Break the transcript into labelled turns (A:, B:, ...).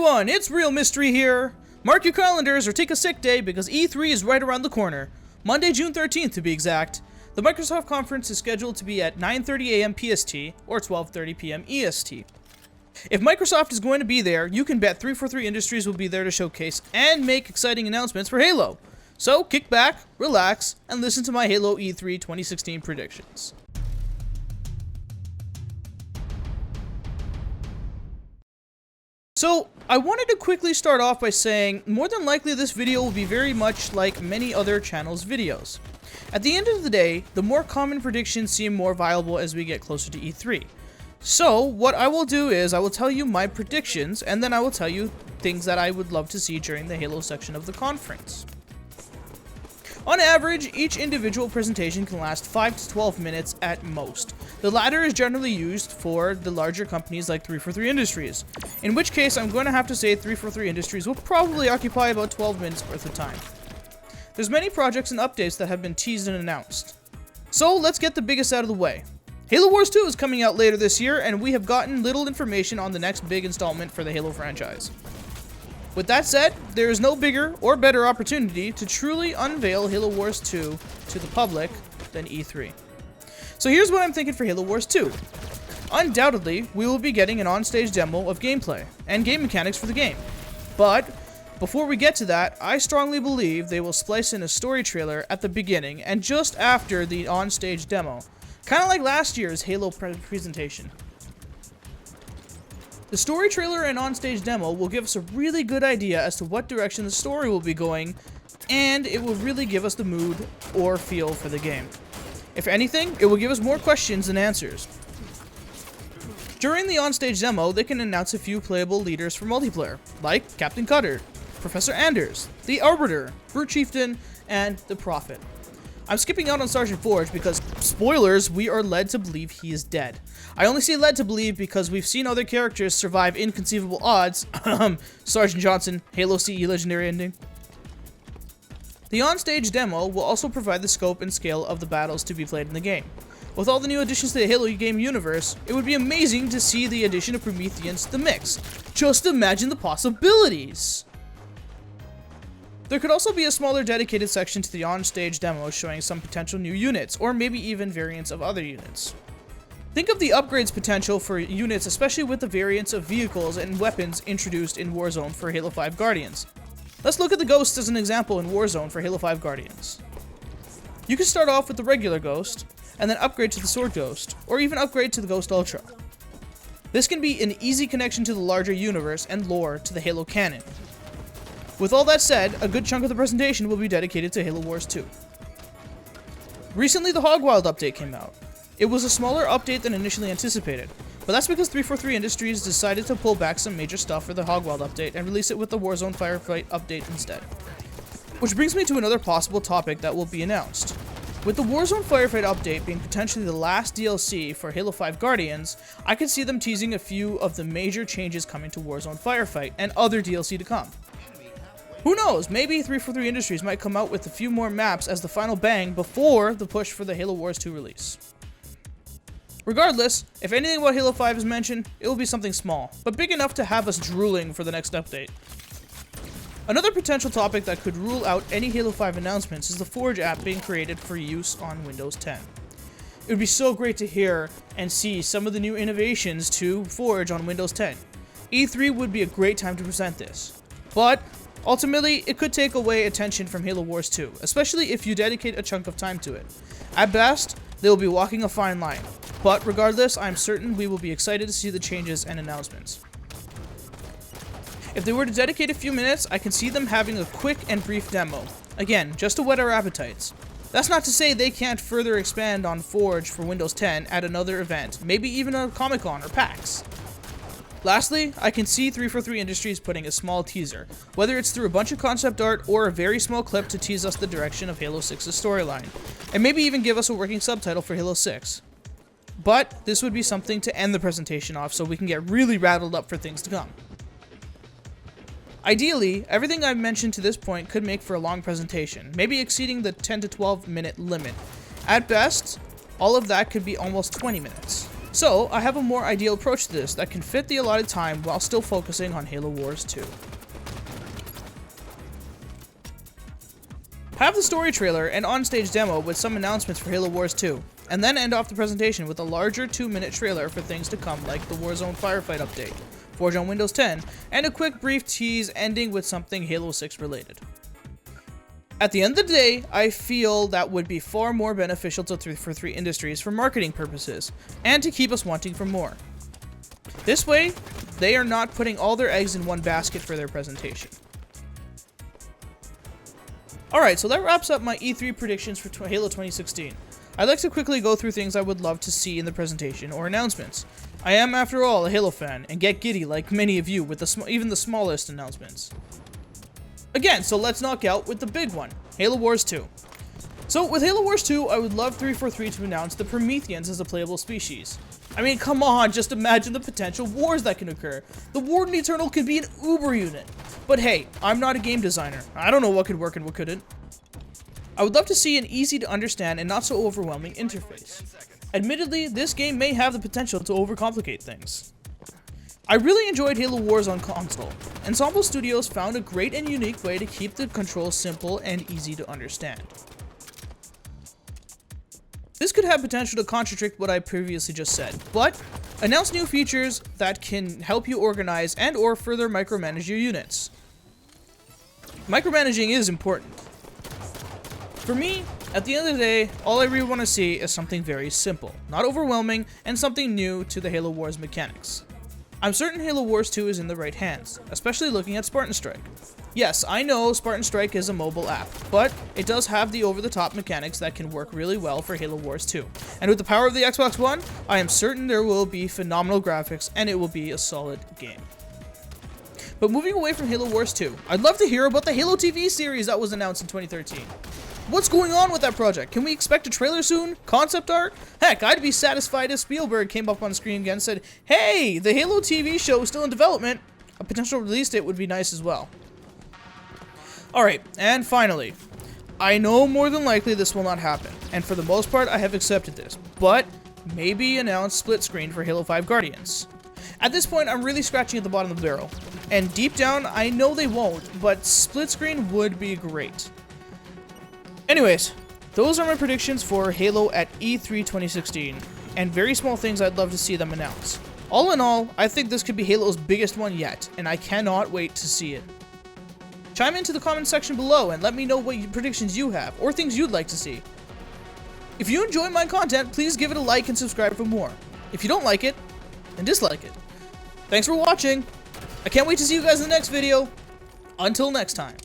A: everyone, it's RealMistry here. Mark your calendars or take a sick day because E3 is right around the corner. Monday, June 13th to be exact. The Microsoft conference is scheduled to be at 9:30 a.m. PST or 12:30 p.m. EST. If Microsoft is going to be there, you can bet 343 Industries will be there to showcase and make exciting announcements for Halo. So kick back, relax, and listen to my Halo E3 2016 predictions. So, I wanted to quickly start off by saying, more than likely this video will be very much like many other channels' videos. At the end of the day, the more common predictions seem more viable as we get closer to E3. So, what I will do is, I will tell you my predictions, and then I will tell you things that I would love to see during the Halo section of the conference. On average, each individual presentation can last 5 to 12 minutes at most. The latter is generally used for the larger companies like 343 Industries, in which case I'm going to have to say 343 Industries will probably occupy about 12 minutes worth of time. There's many projects and updates that have been teased and announced. So let's get the biggest out of the way. Halo Wars 2 is coming out later this year, and we have gotten little information on the next big installment for the Halo franchise. With that said, there is no bigger or better opportunity to truly unveil Halo Wars 2 to the public than E3. So here's what I'm thinking for Halo Wars 2. Undoubtedly, we will be getting an on-stage demo of gameplay and game mechanics for the game. But before we get to that, I strongly believe they will splice in a story trailer at the beginning and just after the on-stage demo, kind of like last year's Halo presentation. The story trailer and on-stage demo will give us a really good idea as to what direction the story will be going, and it will really give us the mood or feel for the game. If anything, it will give us more questions than answers. During the on-stage demo, they can announce a few playable leaders for multiplayer, like Captain Cutter, Professor Anders, the Arbiter, Brute Chieftain, and the Prophet. I'm skipping out on Sergeant Forge because, spoilers, we are led to believe he is dead. I only say led to believe because we've seen other characters survive inconceivable odds. Sergeant Johnson, Halo CE Legendary Ending. The on-stage demo will also provide the scope and scale of the battles to be played in the game. With all the new additions to the Halo game universe, it would be amazing to see the addition of Prometheans to the mix. Just imagine the possibilities! There could also be a smaller dedicated section to the on-stage demo showing some potential new units, or maybe even variants of other units. Think of the upgrades potential for units, especially with the variants of vehicles and weapons introduced in Warzone for Halo 5 Guardians. Let's look at the Ghosts as an example in Warzone for Halo 5 Guardians. You can start off with the regular Ghost, and then upgrade to the Sword Ghost, or even upgrade to the Ghost Ultra. This can be an easy connection to the larger universe and lore to the Halo canon. With all that said, a good chunk of the presentation will be dedicated to Halo Wars 2. Recently, the Hogwild update came out. It was a smaller update than initially anticipated, but that's because 343 Industries decided to pull back some major stuff for the Hogwild update and release it with the Warzone Firefight update instead. Which brings me to another possible topic that will be announced. With the Warzone Firefight update being potentially the last DLC for Halo 5 Guardians, I could see them teasing a few of the major changes coming to Warzone Firefight and other DLC to come. Who knows, maybe 343 Industries might come out with a few more maps as the final bang before the push for the Halo Wars 2 release. Regardless, if anything about Halo 5 is mentioned, it will be something small, but big enough to have us drooling for the next update. Another potential topic that could rule out any Halo 5 announcements is the Forge app being created for use on Windows 10. It would be so great to hear and see some of the new innovations to Forge on Windows 10. E3 would be a great time to present this. But ultimately, it could take away attention from Halo Wars 2, especially if you dedicate a chunk of time to it. At best, they will be walking a fine line, but regardless, I'm certain we will be excited to see the changes and announcements. If they were to dedicate a few minutes, I can see them having a quick and brief demo. Again, just to whet our appetites. That's not to say they can't further expand on Forge for Windows 10 at another event, maybe even a Comic-Con or PAX. Lastly, I can see 343 Industries putting a small teaser, whether it's through a bunch of concept art or a very small clip to tease us the direction of Halo 6's storyline, and maybe even give us a working subtitle for Halo 6. But this would be something to end the presentation off so we can get really rattled up for things to come. Ideally, everything I've mentioned to this point could make for a long presentation, maybe exceeding the 10 to 12 minute limit. At best, all of that could be almost 20 minutes. So, I have a more ideal approach to this that can fit the allotted time while still focusing on Halo Wars 2. Have the story trailer and on-stage demo with some announcements for Halo Wars 2, and then end off the presentation with a larger 2-minute trailer for things to come like the Warzone Firefight update, Forge on Windows 10, and a quick brief tease ending with something Halo 6 related. At the end of the day, I feel that would be far more beneficial to 343 Industries for marketing purposes, and to keep us wanting for more. This way, they are not putting all their eggs in one basket for their presentation. Alright, so that wraps up my E3 predictions for Halo 2016. I'd like to quickly go through things I would love to see in the presentation or announcements. I am, after all, a Halo fan, and get giddy like many of you with even the smallest announcements. Again, so let's knock out with the big one, Halo Wars 2. So with Halo Wars 2, I would love 343 to announce the Prometheans as a playable species. I mean, come on, just imagine the potential wars that can occur. The Warden Eternal could be an uber unit. But hey, I'm not a game designer. I don't know what could work and what couldn't. I would love to see an easy to understand and not so overwhelming interface. Admittedly, this game may have the potential to overcomplicate things. I really enjoyed Halo Wars on console. Ensemble Studios found a great and unique way to keep the controls simple and easy to understand. This could have potential to contradict what I previously just said, but announce new features that can help you organize and or further micromanage your units. Micromanaging is important. For me, at the end of the day, all I really want to see is something very simple, not overwhelming, and something new to the Halo Wars mechanics. I'm certain Halo Wars 2 is in the right hands, especially looking at Spartan Strike. Yes, I know Spartan Strike is a mobile app, but it does have the over-the-top mechanics that can work really well for Halo Wars 2. And with the power of the Xbox One, I am certain there will be phenomenal graphics and it will be a solid game. But moving away from Halo Wars 2, I'd love to hear about the Halo TV series that was announced in 2013. What's going on with that project? Can we expect a trailer soon? Concept art? Heck, I'd be satisfied if Spielberg came up on screen again and said, hey, the Halo TV show is still in development. A potential release date would be nice as well. Alright, and finally, I know more than likely this will not happen, and for the most part I have accepted this, but maybe announce split screen for Halo 5 Guardians. At this point, I'm really scratching at the bottom of the barrel, and deep down, I know they won't, but split screen would be great. Anyways, those are my predictions for Halo at E3 2016, and very small things I'd love to see them announce. All in all, I think this could be Halo's biggest one yet, and I cannot wait to see it. Chime into the comment section below and let me know what predictions you have, or things you'd like to see. If you enjoy my content, please give it a like and subscribe for more. If you don't like it, then dislike it. Thanks for watching. I can't wait to see you guys in the next video. Until next time.